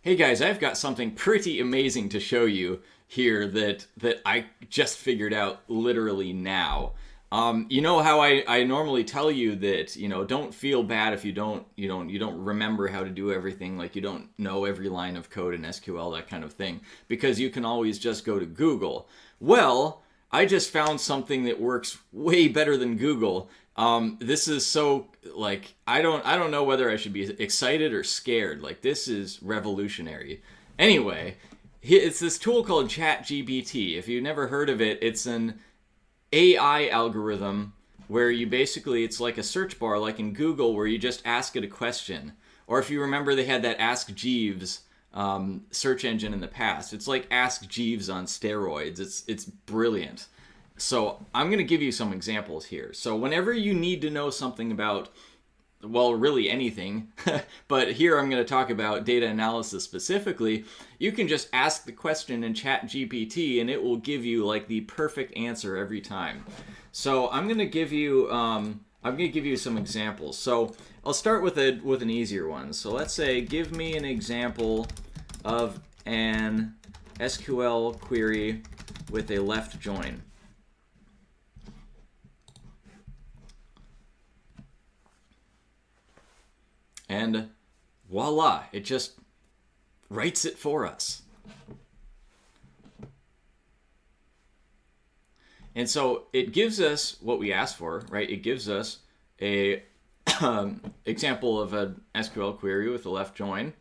Hey guys, I've got something pretty amazing to show you here that I just figured out literally now. You know how I normally tell you that, don't feel bad if you don't remember how to do everything, like you don't know every line of code in SQL, that kind of thing, because you can always just go to Google. Well, I just found something that works way better than Google. This is so, like, I don't know whether I should be excited or scared. Like, this is revolutionary. Anyway, it's this tool called ChatGPT. If you've never heard of it, it's an AI algorithm where you basically, it's like a search bar like in Google where you just ask it a question. Or if you remember, they had that Ask Jeeves search engine in the past. It's like Ask Jeeves on steroids. It's brilliant. So I'm going to give you some examples here. So whenever you need to know something about, well, really anything, but here I'm going to talk about data analysis specifically, you can just ask the question in ChatGPT and it will give you like the perfect answer every time. So I'm going to give you some examples. So I'll start with an easier one. So let's say, give me an example of an SQL query with a left join. And voila, it just writes it for us. And so it gives us what we asked for, right? It gives us a example of an SQL query with a left join.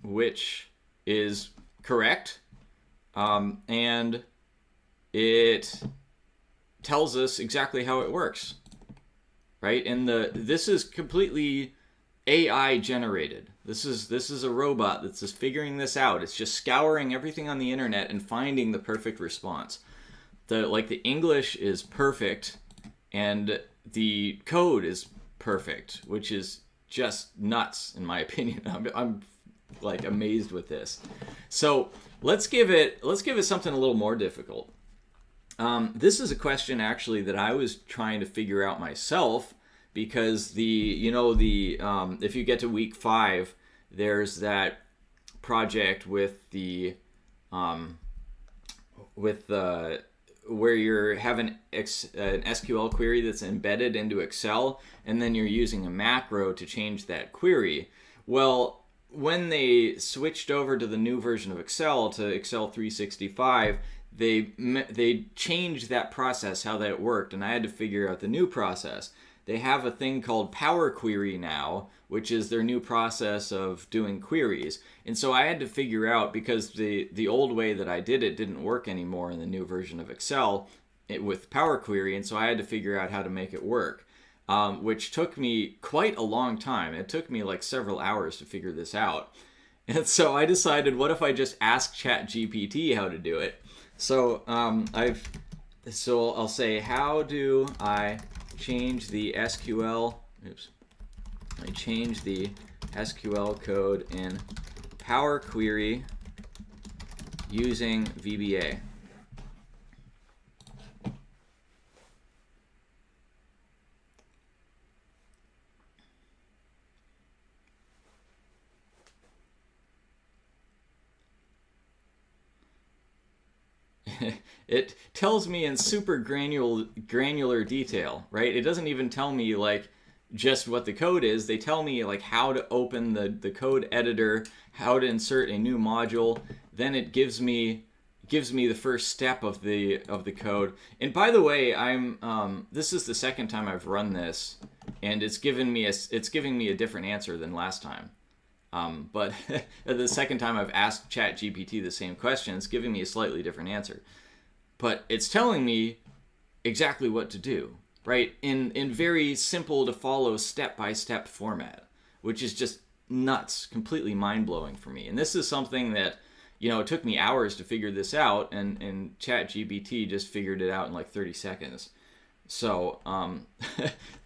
Which is correct. And it tells us exactly how it works, right? And this is completely AI generated. This is a robot that's just figuring this out. It's just scouring everything on the internet and finding the perfect response. The English is perfect, and the code is perfect, which is just nuts in my opinion. I'm like amazed with this. So let's give it something a little more difficult. This is a question actually that I was trying to figure out myself, because if you get to week 5, there's that project with the where you're having an SQL query that's embedded into Excel, and then you're using a macro to change that query. Well, when they switched over to the new version of Excel, to Excel 365, they changed that process, how that worked, and I had to figure out the new process. They have a thing called Power Query now, which is their new process of doing queries. And so I had to figure out, because the old way that I did it didn't work anymore in the new version of Excel with Power Query, and so I had to figure out how to make it work, which took me quite a long time. It took me like several hours to figure this out. And so I decided, what if I just ask ChatGPT how to do it? So I'll say, how do I change the SQL? I change the SQL code in Power Query using VBA. It tells me in super granular detail, right? It doesn't even tell me like just what the code is. They tell me like how to open the code editor, how to insert a new module. Then it gives me the first step of the code. And by the way, this is the second time I've run this, and it's giving me a different answer than last time. But the second time I've asked ChatGPT the same question, it's giving me a slightly different answer. But it's telling me exactly what to do, right? In very simple to follow step-by-step format, which is just nuts, completely mind-blowing for me. And this is something that, it took me hours to figure this out, and ChatGPT just figured it out in like 30 seconds. So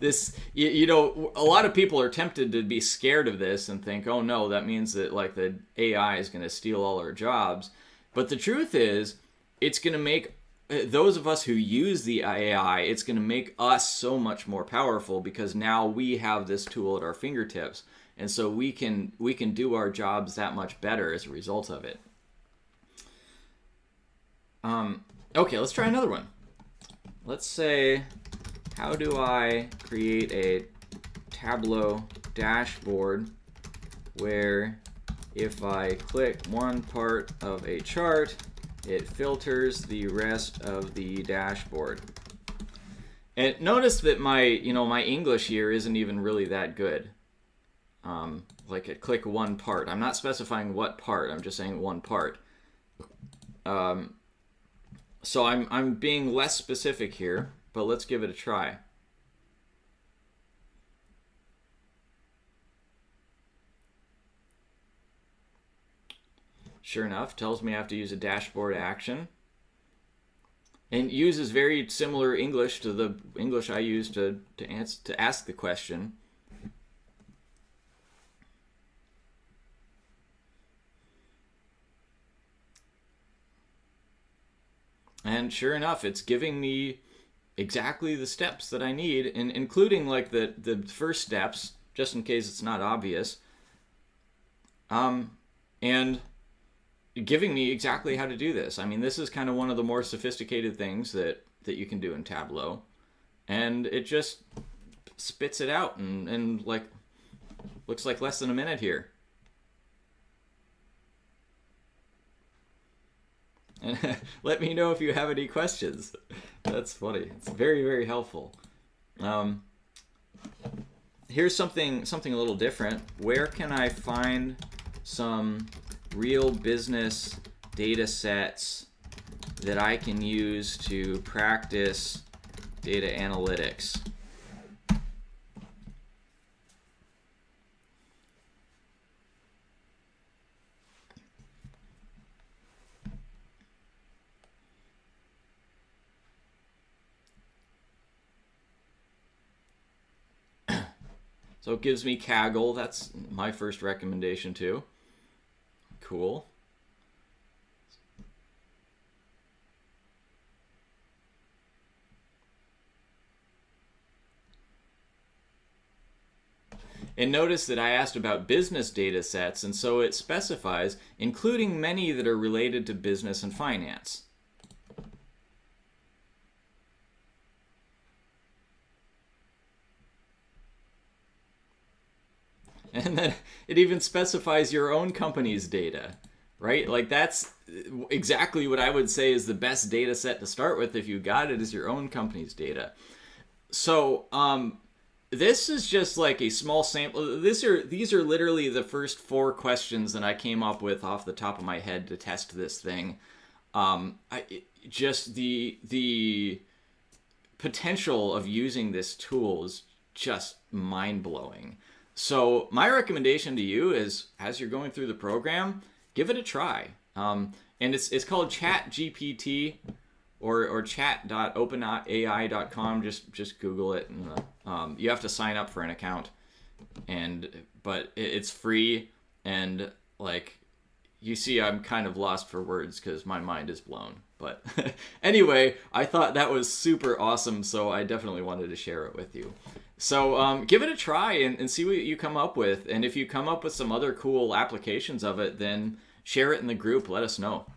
this, a lot of people are tempted to be scared of this and think, oh no, that means that like the AI is going to steal all our jobs. But the truth is, it's going to make those of us who use the AI, it's going to make us so much more powerful because now we have this tool at our fingertips, and so we can do our jobs that much better as a result of it. Okay, let's try another one. Let's say, how do I create a Tableau dashboard where if I click one part of a chart, it filters the rest of the dashboard. And notice that my English here isn't even really that good. Like at click one part. I'm not specifying what part, I'm just saying one part. So I'm being less specific here, but let's give it a try. Sure enough, tells me I have to use a dashboard action. And uses very similar English to the English I use to ask the question. And sure enough, it's giving me exactly the steps that I need, including like the first steps, just in case it's not obvious. And giving me exactly how to do this. I mean, this is kind of one of the more sophisticated things that you can do in Tableau. And it just spits it out and like looks like less than a minute here. And let me know if you have any questions. That's funny. It's very, very helpful. Here's something a little different. Where can I find some real business data sets that I can use to practice data analytics? So it gives me Kaggle. That's my first recommendation too. Cool. And notice that I asked about business data sets, and so it specifies, including many that are related to business and finance. And then it even specifies your own company's data, right? Like that's exactly what I would say is the best data set to start with if you got it, is your own company's data. So this is just like a small sample. These are literally the first 4 questions that I came up with off the top of my head to test this thing. Just the potential of using this tool is just mind-blowing. So my recommendation to you is, as you're going through the program, give it a try. And it's called Chat GPT or chat.openai.com. Just Google it, and you have to sign up for an account, but it's free. And like you see, I'm kind of lost for words because my mind is blown. But anyway, I thought that was super awesome, so I definitely wanted to share it with you. So give it a try and see what you come up with. And if you come up with some other cool applications of it, then share it in the group. Let us know.